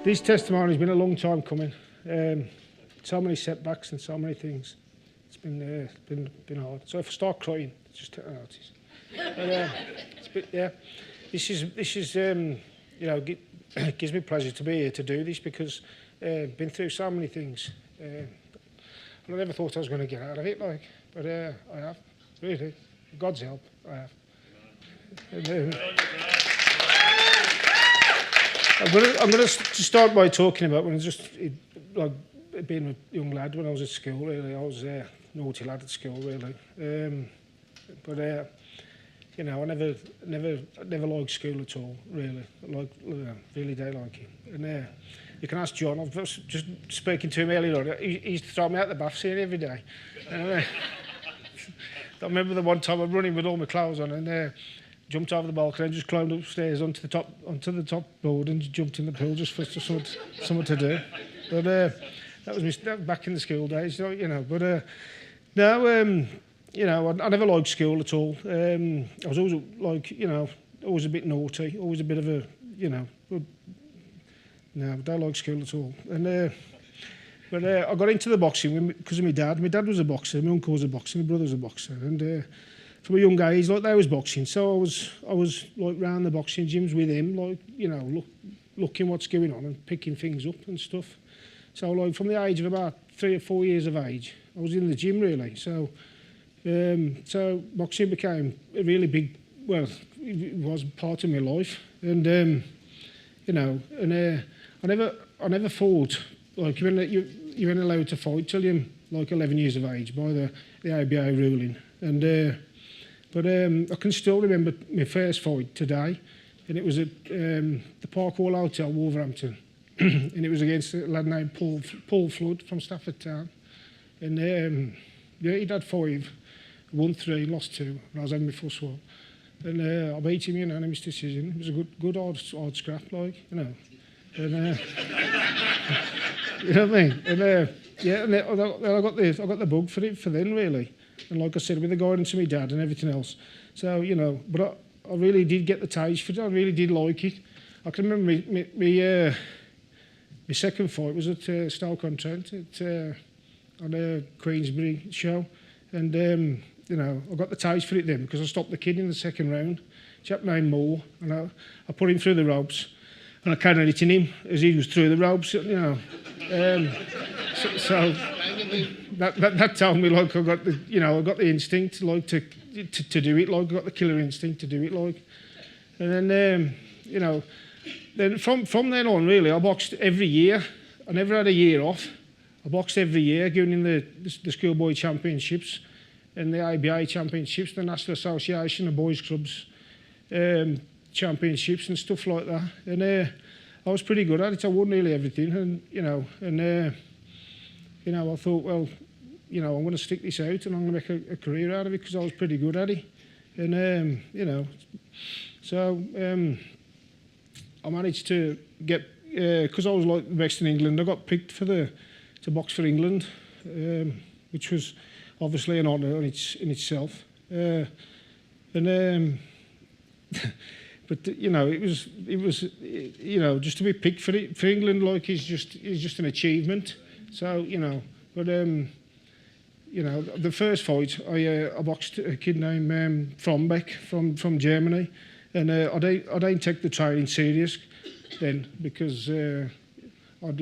This testimony's been a long time coming. So many setbacks and so many things. It's been hard. So if I start crying, just take notice. But, this is it gives me pleasure to be here to do this because I've been through so many things. And I never thought I was going to get out of it, but I have. Really, with God's help, I have. And, I'm going to start by talking about when I was just being a young lad when I was at school. Really, I was a naughty lad at school. Really, but I never liked school at all. Really, really don't like it. And you can ask John. I was just speaking to him earlier on. He used to throw me out the bath scene every day. And, I remember the one time I'm running with all my clothes on and jumped over the balcony and just climbed upstairs onto the top board and jumped in the pool just for something to do. But that was back in the school days, But I never liked school at all. I was always always a bit naughty, always a bit of a, no, I don't like school at all. And but I got into the boxing because of my dad. My dad was a boxer, my uncle was a boxer, my brother was a boxer, and from a young age, they was boxing. So I was round the boxing gyms with him, looking what's going on and picking things up and stuff. So from the age of about 3 or 4 years of age, I was in the gym really. So boxing became a really big, it was part of my life, and I never fought. You weren't allowed to fight till you're 11 years of age by the ABA ruling, and but I can still remember my first fight today, and it was at the Parkwall Hotel, Wolverhampton, and it was against a lad named Paul Flute from Stafford Town, and he'd had 5, won 3, lost 2, and I was having my first one, and I beat him unanimous decision. It was a good hard scrap, and you know what I mean? And I got the bug for it for then really, and like I said, with the guidance of my dad and everything else. So but I really did get the taste for it. I really did like it. I can remember my second fight was at Stoke-on-Trent on a Queensbury show, and I got the taste for it then because I stopped the kid in the second round, a chap named Moore, and I put him through the ropes. And I carried it in him as he was through the ropes, so that told me I got the instinct to do it, I got the killer instinct to do it, and then then from then on really I boxed every year. I never had a year off. I boxed every year, going in the schoolboy championships and the ABA championships, the National Association of Boys Clubs. Championships and stuff like that, and I was pretty good at it. I won nearly everything, and I thought, well, I'm going to stick this out and I'm going to make a career out of it because I was pretty good at it, and so I managed to get because I was the best in England. I got picked to box for England, which was obviously an honour in itself, and. But it was just to be picked for England is just an achievement. So but the first fight I boxed a kid named Frombeck from Germany, and I didn't take the training serious then because I'd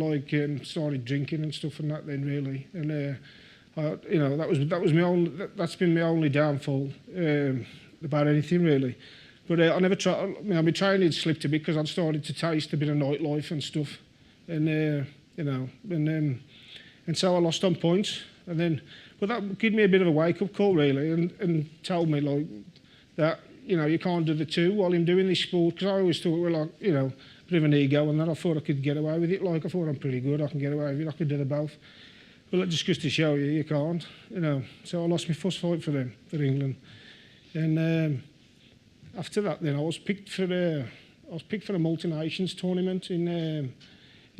started drinking and stuff and that then really, and that's been my only downfall about anything really. But I never tried. My training slipped a bit because I'd started to taste a bit of nightlife and stuff, and and so I lost on points. But that gave me a bit of a wake-up call really, and told me that you can't do the two while I'm doing this sport, because I always thought a bit of an ego, and then I thought I could get away with it. I thought I'm pretty good. I can get away with it. I could do the both. Well, it just goes to show you can't. So I lost my first fight for England, and. After that, then I was picked for a multi-nations tournament in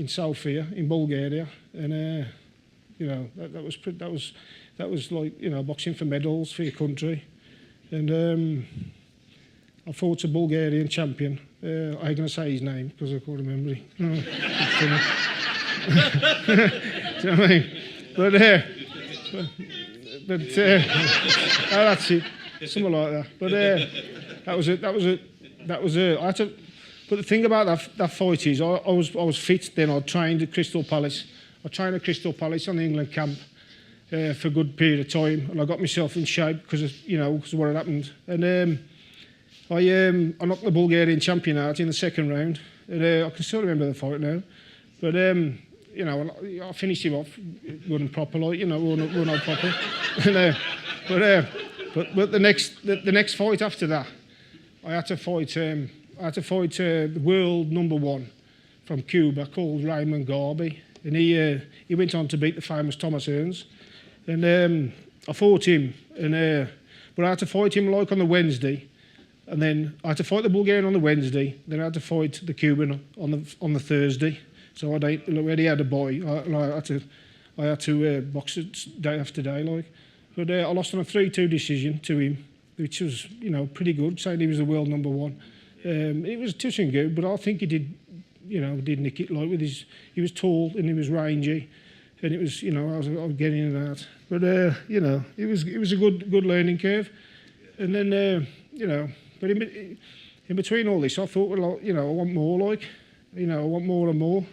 Sofia in Bulgaria, and that was boxing for medals for your country, and I fought a Bulgarian champion, I'm going to say his name because I can't remember it. Oh, do you know what I mean? But oh, that's it, something like that. But that was it. I had to. But the thing about that fight is, I was fit then. I trained at Crystal Palace. I trained at Crystal Palace on the England camp for a good period of time, and I got myself in shape because of what had happened. And I knocked the Bulgarian champion out in the second round. And, I can still remember the fight now. But I finished him off. It wasn't proper, like, we're not proper. And, but the next fight after that, I had to fight the world number one from Cuba called Raymond Garby, and he went on to beat the famous Thomas Hearns. And I fought him, but I had to fight him like on the Wednesday, and then I had to fight the Bulgarian on the Wednesday. Then I had to fight the Cuban on the Thursday. So I already had a boy. I had to box it day after day, like. But I lost on a 3-2 decision to him, which was pretty good. Saying he was the world number one. It was touch and go, but I think he did nick it, like, with his. He was tall and he was rangy, and it was I was getting in and out. But it was a good learning curve, and then but in between all this, I thought, well, I want more, like, I want more and more,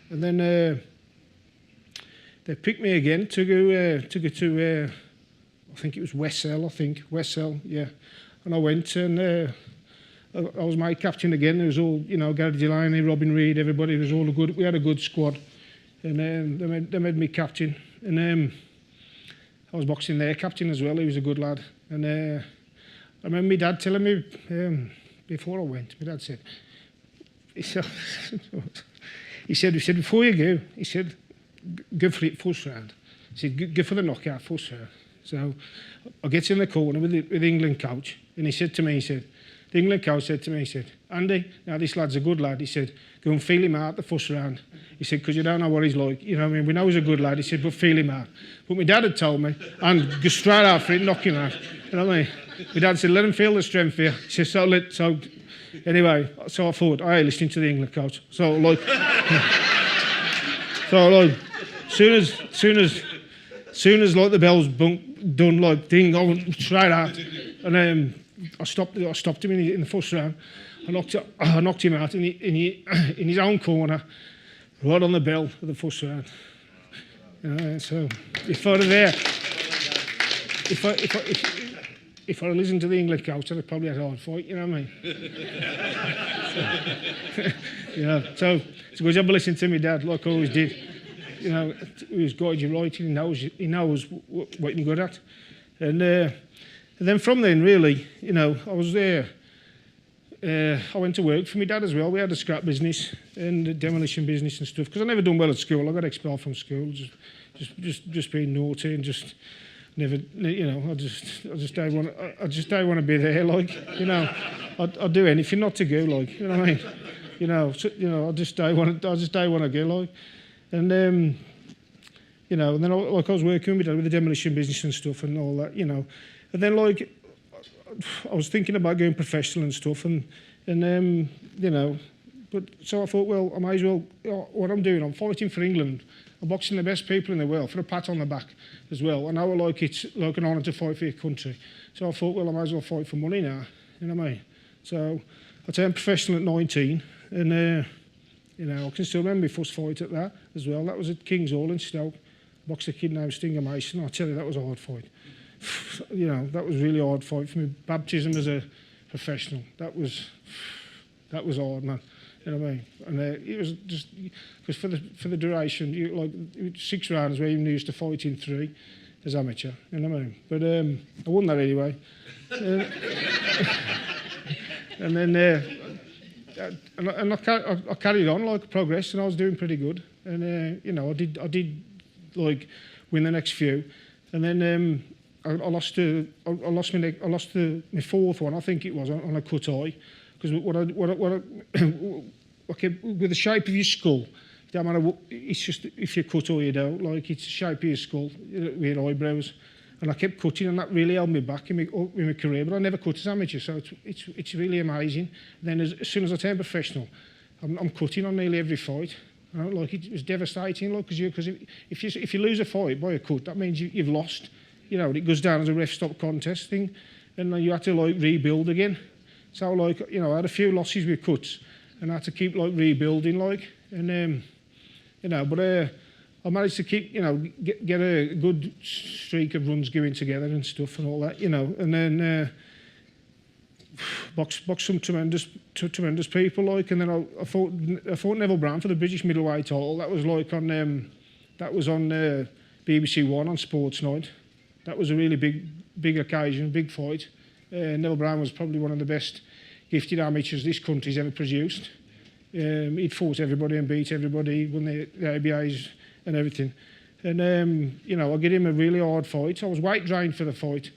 and then they picked me again to go to I think it was Wessel, yeah, and I went and. I was made captain again. There was all, Gary Delaney, Robin Reid, everybody. It was all we had a good squad, and they made me captain. And I was boxing their captain as well. He was a good lad. And I remember my dad telling me before I went. My dad said, he said before you go, he said, go for it first round. He said, go for the knockout first round. So I get in the corner with the England coach, and he said to me, the England coach said to me, he said, Andy, now this lad's a good lad. He said, go and feel him out the first round. He said, because you don't know what he's like. We know he's a good lad. He said, but feel him out. But my dad had told me, and go straight out for it, knock him out. You know what I mean? My dad said, let him feel the strength here. He said, so anyway, so I thought, I ain't listening to the England coach. So soon as like the bell's done, like thing, I went straight out. And I stopped him in the first round. I knocked him out in his own corner, right on the bell of the first round. So if I were there, if I listened to the England coach, I'd probably had a hard fight. You know what I mean? So it's a good job of listening to my dad, like I always did. He was guide you right. He knows what you're good at, and then from then, really, I was there. I went to work for my dad as well. We had a scrap business and a demolition business and stuff. Because I never done well at school. I got expelled from school, just being naughty and just never, I just don't want to be there. Like, I'd do anything not to go. Like, you know what I mean? I just don't want to go. Like, and and then I was working with my dad with the demolition business and stuff and all that. And then, like, I was thinking about going professional and stuff, and but so I thought, well, I might as well. What I'm doing, I'm fighting for England. I'm boxing the best people in the world for a pat on the back as well. And I would like it's like an honour to fight for your country. So I thought, well, I might as well fight for money now. You know what I mean? So I turned professional at 19, and I can still remember my first fight at that as well. That was at King's Hall in Stoke. Boxed a kid named Stinger Mason. I tell you, that was a hard fight. That was really hard fight for me. Baptism as a professional. That was hard, man. You know what I mean? And it was just because for the duration, 6 rounds where you used to fight in 3 as amateur. You know what I mean? But I won that anyway. And then I carried on, like, progressed, and I was doing pretty good. And I did like win the next few, and then. I lost my fourth one, I think it was, on a cut eye, because with the shape of your skull, it don't matter it's just if you cut or you don't, like, it's the shape of your skull with your eyebrows, And I kept cutting, and that really held me back in my career. But I never cut as amateur, so it's really amazing. And then as soon as I turned professional, I'm cutting on nearly every fight. Like it was devastating, like, because if you lose a fight by a cut, that means you've lost. It goes down as a ref stop contest thing, and then you have to like rebuild again. So like I had a few losses with cuts, and I had to keep like rebuilding, like, and but I managed to keep get a good streak of runs going together and stuff and all that, and then box some tremendous people, like, and then I fought Neville Brown for the British middleweight title. That was like on BBC One on Sports Night. That was a really big occasion, big fight. Neville Brown was probably one of the best gifted amateurs this country's ever produced. He'd fought everybody and beat everybody, won the ABAs and everything. And I gave him a really hard fight. I was weight drained for the fight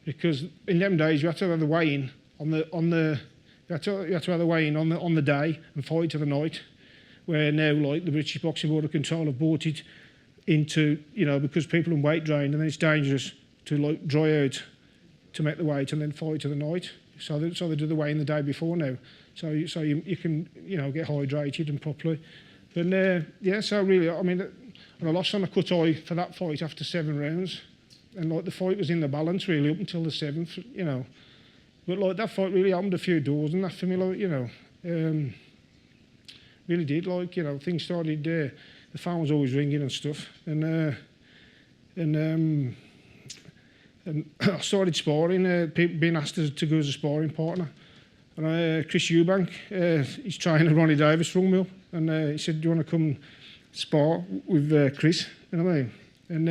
because in them days you had to have the weigh-in on the day and fight to the night. Where now, like, the British Boxing Board of Control have brought it into, because people are weight drained, and then it's dangerous to like dry out to make the weight and then fight to the night. So they do the weigh-in the day before now. So you can get hydrated and properly. But so really, I mean, and I lost on a cut eye for that fight after 7 rounds, and like the fight was in the balance really up until the 7th, But like that fight really opened a few doors and that for me, like, really did, like, things started. The phone was always ringing and stuff, and I started sparring. People being asked to go as a sparring partner. And Chris Eubank, he's trying to Ronnie Davis rung me up, and he said, "Do you want to come spar with Chris?" You know what I mean? And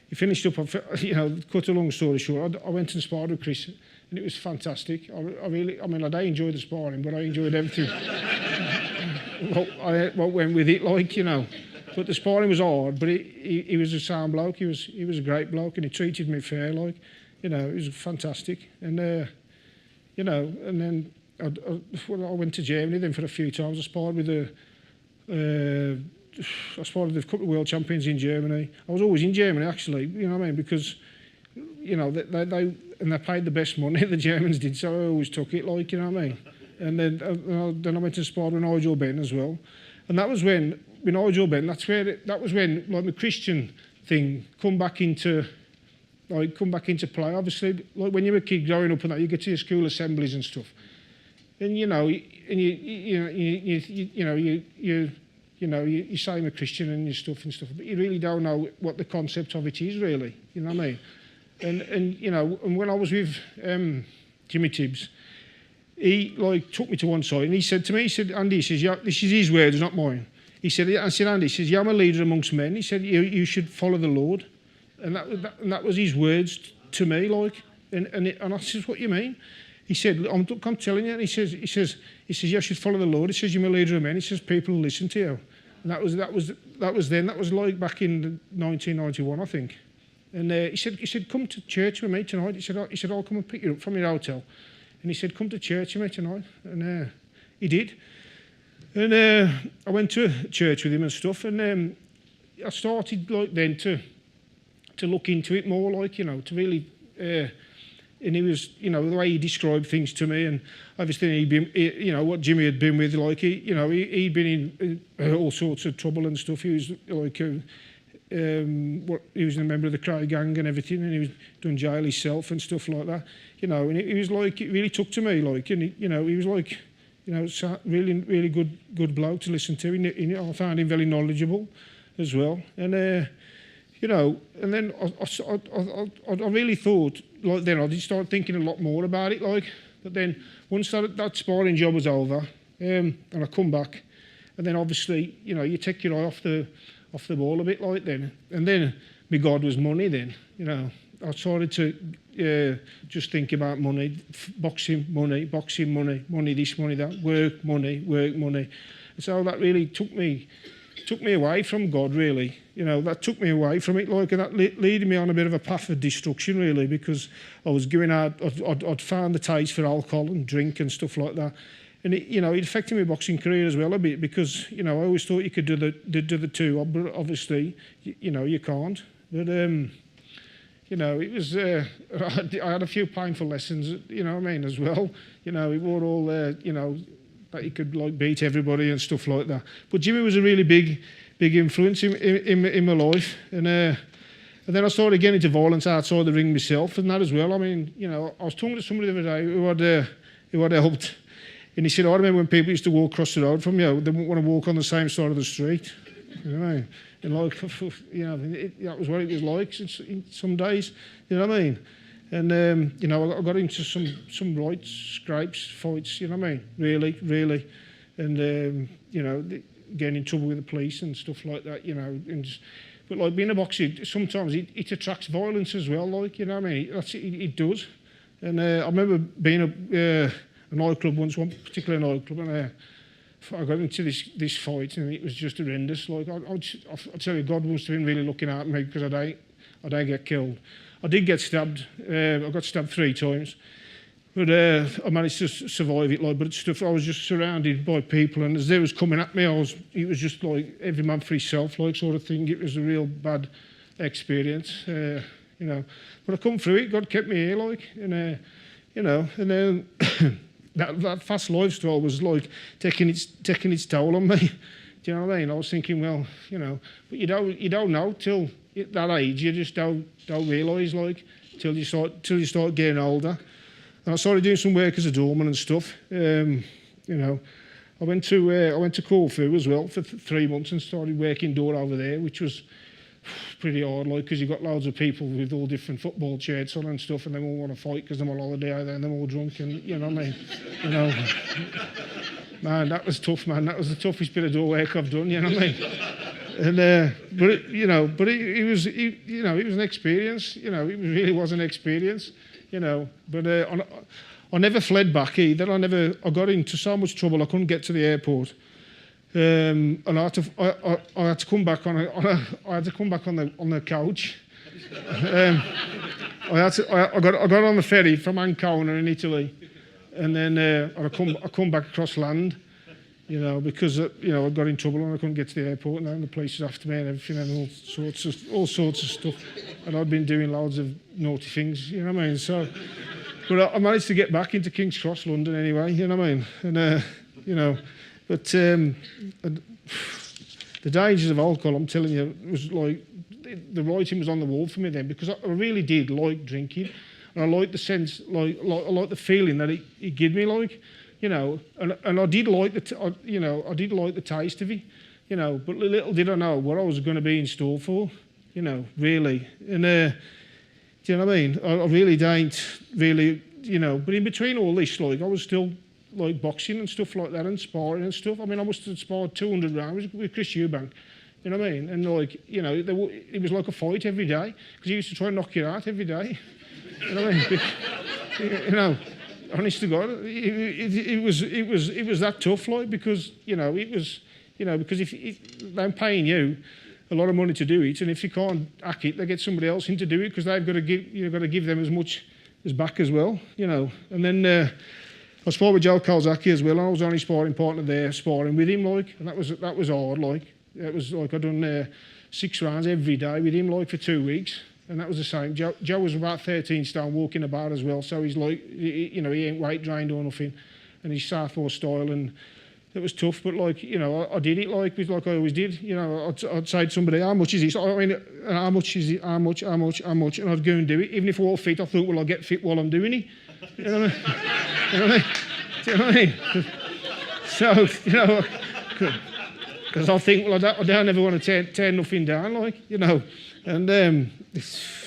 he finished up. Cut a long story short, I went and sparred with Chris, and it was fantastic. I don't enjoy the sparring, but I enjoyed everything. what went with it, like, But the sparring was hard, but he was a sound bloke. He was a great bloke, and he treated me fair, like, it was fantastic. And and then I went to Germany then for a few times. I sparred with a couple of world champions in Germany. I was always in Germany, actually, because, they paid the best money, the Germans did, so I always took it, like, And then I went to spar with Nigel Benn as well. And that was when, with Nigel Benn, that was when, like, the Christian thing come back into play. Obviously, like when you're a kid growing up and that, you get to your school assemblies and stuff, and you say I'm a Christian and your stuff, but you really don't know what the concept of it is, really. You know what I mean? And when I was with Jimmy Tibbs, he like took me to one side and he said to me, "Andy," he says, "Yeah, this is his words, not mine." He said, "Andy," he says, "Yeah, I'm a leader amongst men." He said, "You should follow the Lord." And that was his words to me, like, and I said, "What you mean?" He said, I'm telling you." And he says, "You should follow the Lord." He says, "You're a leader of men." He says, "People will listen to you." And that was then. That was like back in 1991, I think. And he said, "Come to church with me tonight." He said, "I'll come and pick you up from your hotel." And he said, "Come to church with me tonight." And he did. And I went to church with him and stuff. And I started like then to look into it more, like, to really, and he was, the way he described things to me, and obviously he'd been, what Jimmy had been with, like, he'd been in all sorts of trouble and stuff. He was like, he was a member of the Cry Gang and everything, and he was done jail himself and stuff like that, and he was like, it really took to me, like, and he was like, really, really good bloke to listen to. I found him very knowledgeable as well, and and then I really thought, like, then I did start thinking a lot more about it, like, but then once that sparring job was over, and I come back, and then obviously, you take your eye off the ball a bit, like, then, and then my God was money then, I started to just think about money, boxing, money, money this, money that, work, money, and so that really took me away from God, really. That took me away from it, like, and that leading me on a bit of a path of destruction, really, because I was going out, I'd found the taste for alcohol and drink and stuff like that, and it affected my boxing career as well a bit, because I always thought you could do the two, but obviously you can't. But you know, it was, I had a few painful lessons, you know what I mean, as well. You know, it were all, you know, that he could like beat everybody and stuff like that. But Jimmy was a really big influence in my life. And then I started getting into violence outside the ring myself and that as well. I mean, you know, I was talking to somebody the other day who had helped. And he said, I remember when people used to walk across the road from you, they wouldn't want to walk on the same side of the street. You know, and like, you know, that was what it was like in some days. You know what I mean? And, you know, I got into some right scrapes, fights, you know what I mean? Really. And, you know, getting in trouble with the police and stuff like that, you know. And just, but, like, being a boxer, sometimes it attracts violence as well, like, you know what I mean? It does. And I remember being a nightclub once, one particular nightclub, and I got into this fight, and it was just horrendous. Like, I'll tell you, God must have been really looking at me because I didn't get killed. I did get stabbed. I got stabbed 3 times, but I managed to survive it. Like, but it's stuff. I was just surrounded by people, and as they was coming at me, it was just like every man for himself, like sort of thing. It was a real bad experience, you know. But I come through it. God kept me here, like, and you know, and then. That fast lifestyle was like taking its toll on me. Do you know what I mean? I was thinking, well, you know, but you don't know till at that age. You just don't realise, like, till you start getting older. And I started doing some work as a doorman and stuff. You know, I went to Corfu as well for 3 months and started working door over there, which was pretty hard, like, because you've got loads of people with all different football shirts on and stuff, and they all want to fight because they're on holiday either, and they're all drunk, and you know what I mean? You know, man, that was tough, man. That was the toughest bit of door work I've done, you know what I mean? And but it, you know, but it was an experience, you know. It really was an experience, you know. But I never fled back either. I got into so much trouble I couldn't get to the airport. And I had to come back on the couch. I got on the ferry from Ancona in Italy, and then I come back across land, you know, because you know I got in trouble and I couldn't get to the airport, and then the police was after me and everything, and all sorts of stuff, and I'd been doing loads of naughty things, you know what I mean? So, but I managed to get back into King's Cross, London, anyway, you know what I mean? And you know. But the dangers of alcohol, I'm telling you, was like the writing was on the wall for me then, because I really did like drinking, and I liked the sense, I liked the feeling that it gave me, like, you know, and I did like the taste of it, you know. But little did I know what I was going to be in store for, you know, really. And do you know what I mean? I really don't really, you know. But in between all this, like, I was still like boxing and stuff like that and sparring and stuff. I mean, I must have sparred 200 rounds with Chris Eubank, you know what I mean? And like, you know, it was like a fight every day because he used to try and knock you out every day. You know what I mean? You know, honest to God, it was that tough, like, because you know because if they're paying you a lot of money to do it, and if you can't hack it, they get somebody else in to do it because they've got to give them as much as back as well, you know. And then. I sparred with Joe Calzacchi as well, and I was only sparring partner there, sparring with him, like, and that was hard, like. It was like I'd done 6 rounds every day with him, like, for 2 weeks, and that was the same. Joe was about 13 stone, walking about as well, so he's like, you know, he ain't weight drained or nothing, and he's southpaw style, and it was tough, but like, you know, I did it like I always did. You know, I'd say to somebody, how much is this? I mean, how much is it? How much? And I'd go and do it. Even if I was fit, I thought, well, I'll get fit while I'm doing it. You know what I mean? You know what I mean? Do you know what I mean? So, you know, because I think, well, I don't ever want to tear nothing down, like, you know. And,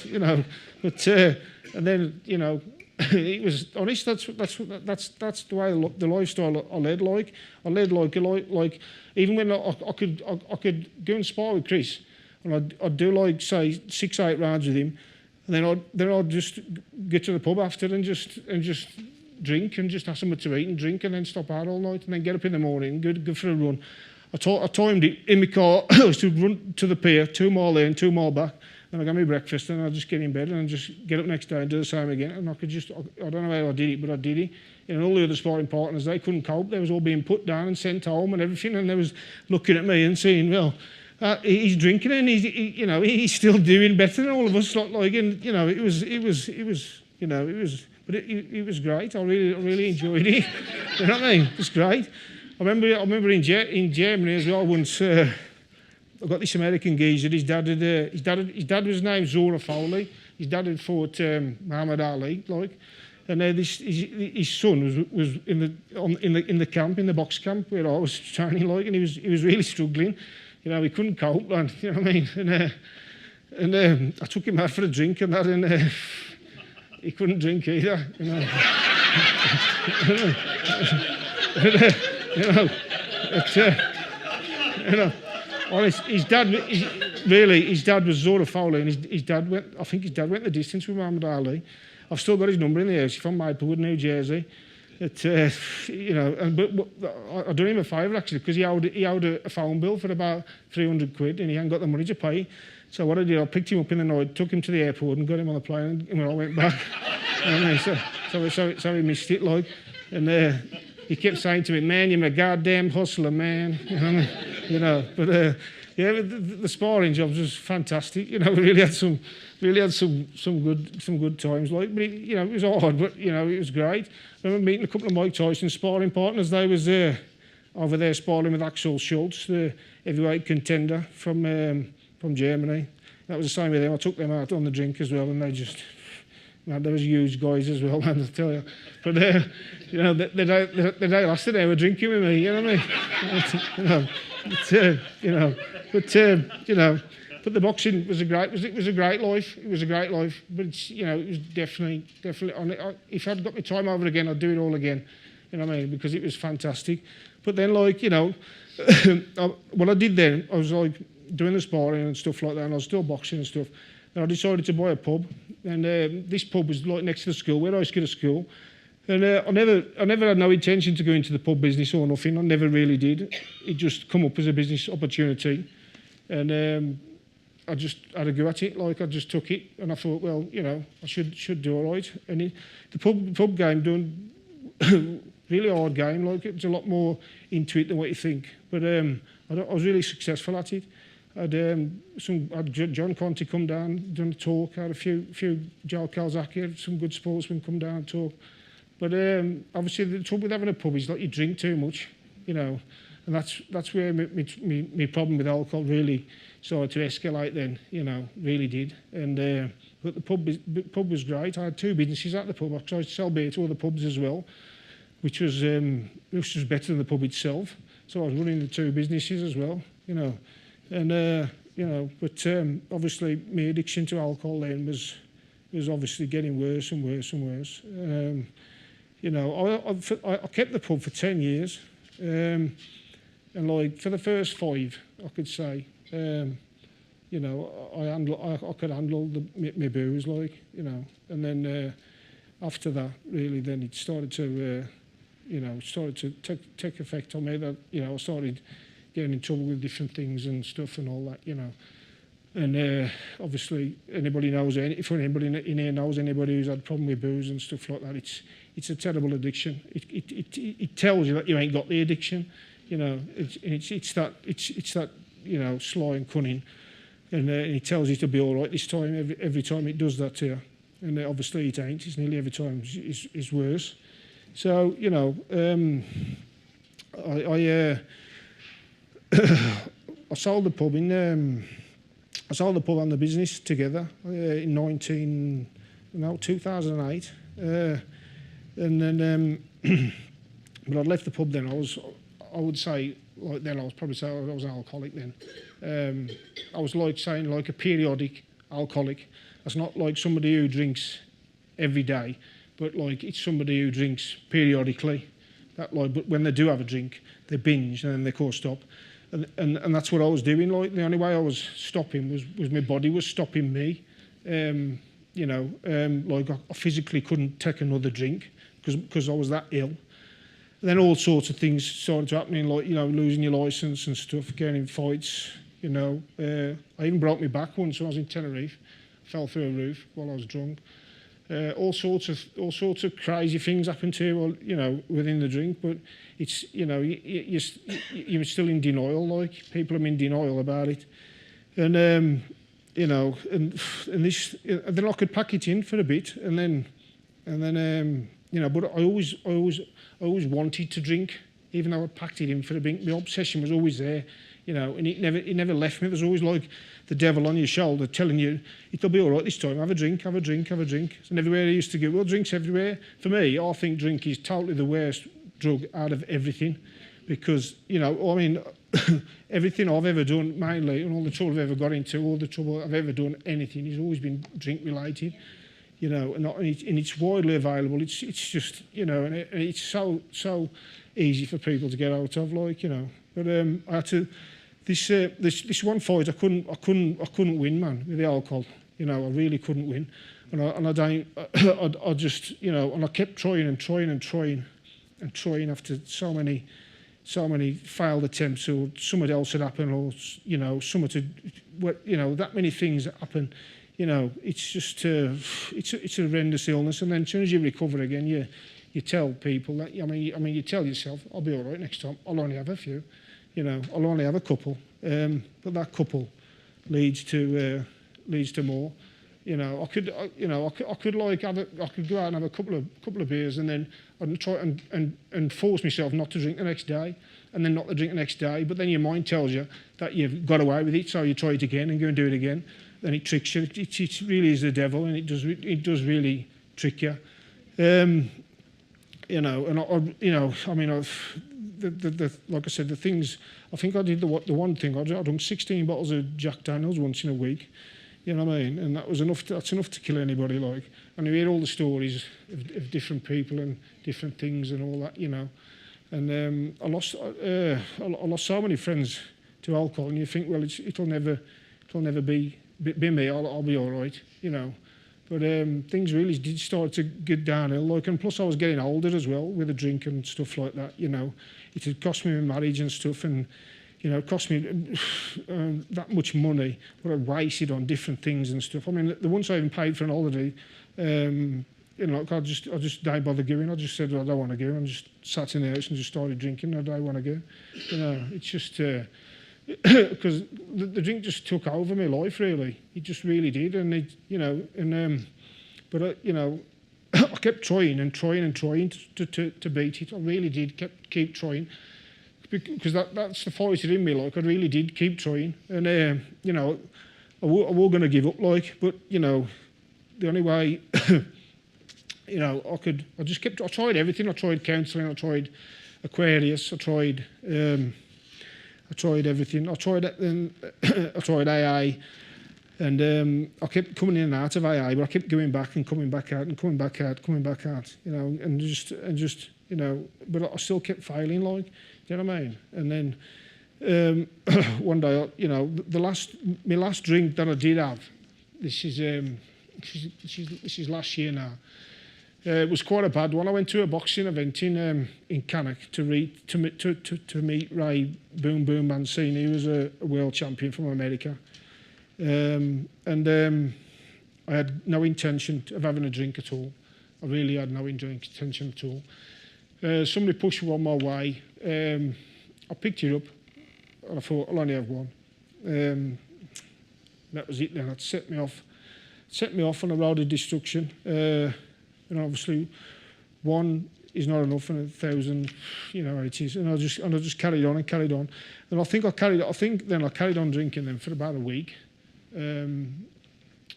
you know, but, and then, you know, it was honest. That's the way the lifestyle I led. Like I led like even when I could go and spar with Chris, and I'd do like say 6-8 rounds with him, and then I'd just get to the pub after and just drink and just have something to eat and drink and then stop out all night and then get up in the morning, go for a run. I timed it in my car. I was to run to the pier, 2 mile there and 2 mile back. And I got my breakfast and I'd just get in bed and just get up next day and do the same again. And I don't know how I did it, but I did it. You know, all the other sparring partners, they couldn't cope. They was all being put down and sent home and everything. And they was looking at me and saying, well, he's drinking and he's still doing better than all of us. Like, and it was, but it was great. I really enjoyed it. You know what I mean? It was great. I remember in Germany as well. Once I got this American geezer. His dad was named Zora Foley. His dad had fought Muhammad Ali, like. And his son was in the camp, in the box camp where I was training, like, and he was really struggling. He couldn't cope, man. You know what I mean? And I took him out for a drink and that, and he couldn't drink either. His dad was Zora Fowler, and his dad went the distance with Muhammad Ali. I've still got his number in the house. He's from Maplewood, New Jersey. But I done him a favour actually, because he owed a phone bill for about 300 quid, and he hadn't got the money to pay. So what I did, I picked him up in the night, took him to the airport, and got him on the plane, and I went back. So he missed it, like, and he kept saying to me, "Man, you're a goddamn hustler, man." But the sparring jobs was fantastic. We really had some good times. Like, but it was hard, but it was great. I remember meeting a couple of Mike Tyson sparring partners. They was over there sparring with Axel Schultz, the heavyweight contender from Germany. That was the same with them. I took them out on the drink as well, and they just. Man, they was huge guys as well, man, I tell you. But the day last they were drinking with me, you know what I mean? But the boxing was a great life. It was a great life, but it was definitely. If I'd got my time over again, I'd do it all again. You know what I mean? Because it was fantastic. But then, like, what I did then, I was like doing the sparring and stuff like that, and I was still boxing and stuff. And I decided to buy a pub, and this pub was like next to the school where I used to go to school. And I never had no intention to go into the pub business or nothing. I never really did. It just come up as a business opportunity, and I just had a go at it. Like, I just took it, and I thought, well, I should do all right. And the pub game done really hard game. Like, it's a lot more into it than what you think. But I was really successful at it. I had John Conti come down, done a talk. I had a few Joel Calzaki, had some good sportsmen come down and talk. But obviously the trouble with having a pub is that you drink too much, and that's where my problem with alcohol really started to escalate then, really did. And but the pub was great. I had two businesses at the pub. I tried to sell beer to other pubs as well, which was better than the pub itself. So I was running the two businesses as well, And but obviously my addiction to alcohol then was obviously getting worse and worse and worse. I kept the pub for 10 years, and like for the first 5, I could say, I could handle my booze, like, and then after that, really, then it started to take effect on me. That I started getting in trouble with different things and stuff and all that, And obviously, anybody if anybody in here knows anybody who's had a problem with booze and stuff like that, it's a terrible addiction. It tells you that you ain't got the addiction, It's that sly and cunning, and it tells you to be all right this time. Every time it does that to you, and obviously it ain't. It's nearly every time is worse. So I sold the pub and the business together in 2008, and then but I'd left the pub then. I would say, like, then I was probably saying I was an alcoholic then. I was saying a periodic alcoholic. That's not like somebody who drinks every day, but like it's somebody who drinks periodically. But when they do have a drink, they binge and then they can't stop. And that's what I was doing. Like, the only way I was stopping was my body was stopping me. Like I physically couldn't take another drink because I was that ill. And then all sorts of things started happening, like losing your license and stuff, getting in fights. I even broke my back once when I was in Tenerife. Fell through a roof while I was drunk. all sorts of crazy things happen to you, you know, within the drink. But it's, you know, you're still in denial. Like, people are in denial about it, and you know, and then I could pack it in for a bit, and then you know. But I always wanted to drink, even though I packed it in for a bit. My obsession was always there, you know, and it never left me. There's always like the devil on your shoulder telling you it'll be all right this time. Have a drink, have a drink, have a drink. And everywhere I used to go, well, drinks everywhere. For me, I think drink is totally the worst drug out of everything, because, you know, I mean, everything I've ever done, mainly, and all the trouble I've ever got into, all the trouble I've ever done, anything, has always been drink related, you know, and it's widely available. It's just, you know, and it's so easy for people to get out of, like, you know. But I had to. This one fight, I couldn't win, man, with the alcohol. You know, I really couldn't win, and I just, you know, and I kept trying after so many failed attempts, or something else had happened, or, you know, you know, that many things that happen. You know, it's just it's a horrendous illness, and then as soon as you recover again, you tell people that. I mean, you tell yourself, I'll be all right next time. I'll only have a few. You know, I'll only have a couple, but that couple leads to more. You know, I could go out and have a couple of beers, and then I'd try and force myself not to drink the next day, and then not to drink the next day. But then your mind tells you that you've got away with it, so you try it again and go and do it again. Then it tricks you. It really is the devil, and it does really trick you. You know, and you know, I mean, like I said, the things, I think I did the one thing, I drank 16 bottles of Jack Daniels once in a week, you know what I mean, and that's enough to kill anybody, like. And you hear all the stories of different people and different things and all that, you know. And I lost so many friends to alcohol, and you think, well, it'll never be me, I'll be all right, you know. But things really did start to get downhill, like, and plus I was getting older as well with the drink and stuff like that, you know. It had cost me my marriage and stuff, and, you know, it cost me that much money, but I wasted on different things and stuff. I mean, the once I even paid for an holiday, you know, like, I just didn't bother going. I just said, well, I don't want to go, and just sat in the house and just started drinking. I don't want to go. You know, it's just because the drink just took over my life, really. It just really did, and it, you know, and but you know, I kept trying to beat it. I really did keep trying, because that's the fight in me. Like, I really did keep trying, and you know, I was going to give up, like, but, you know, the only way, you know, I tried everything. I tried counselling. I tried Aquarius. I tried everything. I tried AA, and I kept coming in and out of AA, but I kept going back and coming back out and coming back out, you know, and just, you know, but I still kept failing, like, you know what I mean? And then one day, you know, my last drink that I did have, this is last year now. It was quite a bad one. I went to a boxing event in Cannock to meet Ray Boom Boom Mancini. He was a world champion from America. And I had no intention of having a drink at all. I really had no intention at all. Somebody pushed one my way. I picked it up, and I thought, I'll only have one. That was it then. It set me off on a road of destruction. And obviously, one is not enough, and 1,000, you know, it is. And I just carried on. And I think I carried on drinking then for about a week. And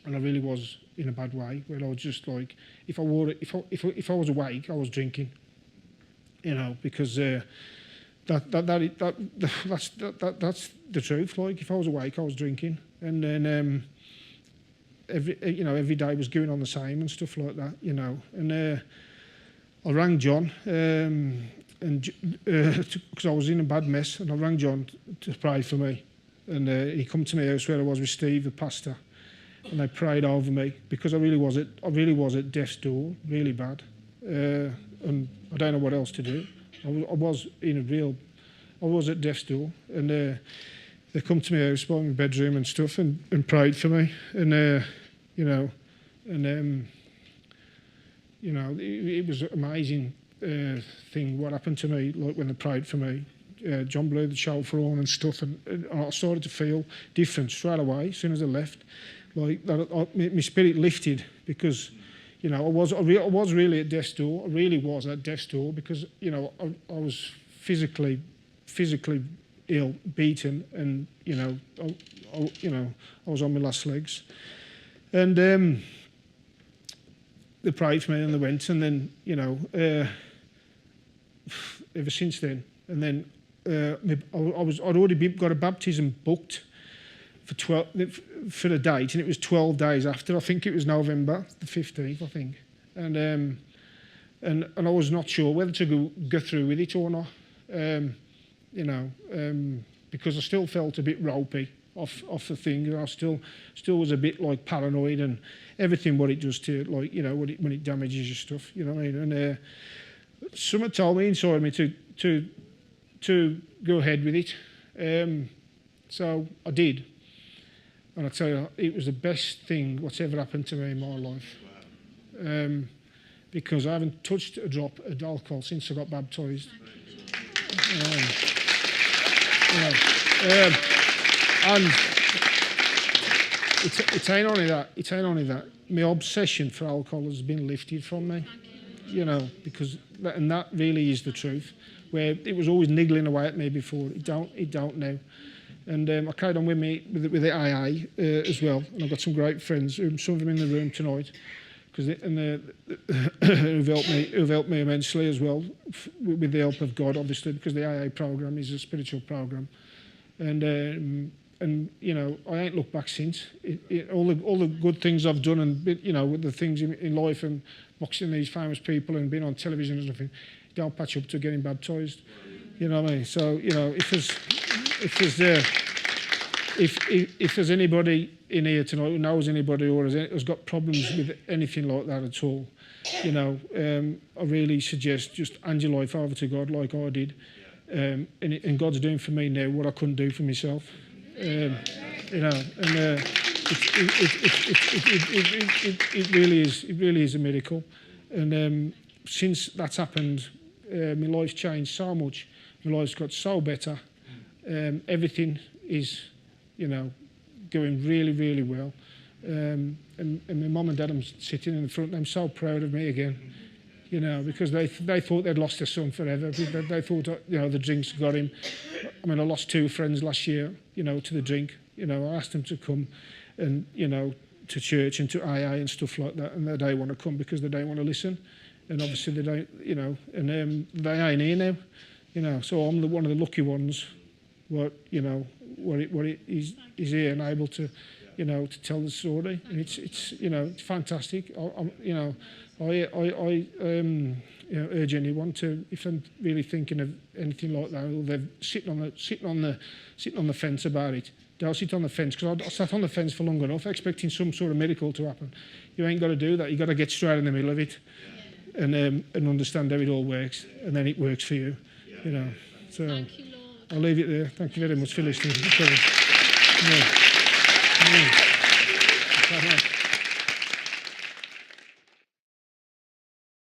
I really was in a bad way, where I was just like, if I was awake, I was drinking, you know, because that's the truth. Like, if I was awake, I was drinking, and then every day was going on the same and stuff like that, you know. And I rang John, and because I was in a bad mess, and I rang John to pray for me. And he come to my house where I was with Steve, the pastor, and they prayed over me, because I really was at death's door, really bad, and I don't know what else to do. I was at death's door, and they come to my house, by my bedroom and stuff, and prayed for me, and you know, and You know, it was an amazing thing what happened to me, like when they prayed for me. John blew the shofar on and stuff, and I started to feel different straight away as soon as I left. Like that, my spirit lifted because, you know, I was really at death's door. I really was at death's door because, you know, I was physically ill, beaten, and you know, I was on my last legs, and they prayed for me and they went, and then, you know, ever since then, and then I'd already got a baptism booked for the date, and it was 12 days after. I think it was November the 15th, I think, and I was not sure whether to go through with it or not, you know, because I still felt a bit ropey off the thing, and I still was a bit like paranoid and everything what it does to, like, you know, when it damages your stuff, you know what I mean? And someone told me inside me to go ahead with it, so I did. And I tell you, it was the best thing what's ever happened to me in my life, because I haven't touched a drop of alcohol since I got baptised. And it ain't only that. My obsession for alcohol has been lifted from me, you know, because that really is the truth. Where it was always niggling away at me before, it don't now. And I carried on with the AA as well, and I've got some great friends, some of them in the room tonight, who've helped me immensely as well, with the help of God, obviously, because the AA program is a spiritual program, and you know, I ain't looked back since. All the good things I've done, and you know, with the things in life and boxing these famous people and being on television and everything, don't patch up to getting baptised. You know what I mean? So, you know, if there's anybody in here tonight who knows anybody or has got problems with anything like that at all, you know, I really suggest just hand your life over to God like I did, and God's doing for me now what I couldn't do for myself, you know, and it really is a miracle, and since that's happened, my life's changed so much. My life's got so better. Everything is, you know, going really, really well. And my mum and dad are sitting in the front, and I'm so proud of me again, you know, because they thought they'd lost their son forever. They thought, you know, the drinks got him. I mean, I lost 2 friends last year, you know, to the drink. You know, I asked them to come and, you know, to church and to AA and stuff like that, and they don't want to come because they don't want to listen. And obviously they don't, you know, and they ain't here now, you know. So I'm one of the lucky ones, what it is here and able to, you know, to tell the story. And it's you know, it's fantastic. I urge anyone to, if they're really thinking of anything like that, or they're sitting on the fence about it, don't sit on the fence, because I sat on the fence for long enough expecting some sort of miracle to happen. You ain't got to do that. You got to get straight in the middle of it. And understand how it all works, and then it works for you, you know. So thank you, Lord. I'll leave it there. Thank you very much for listening.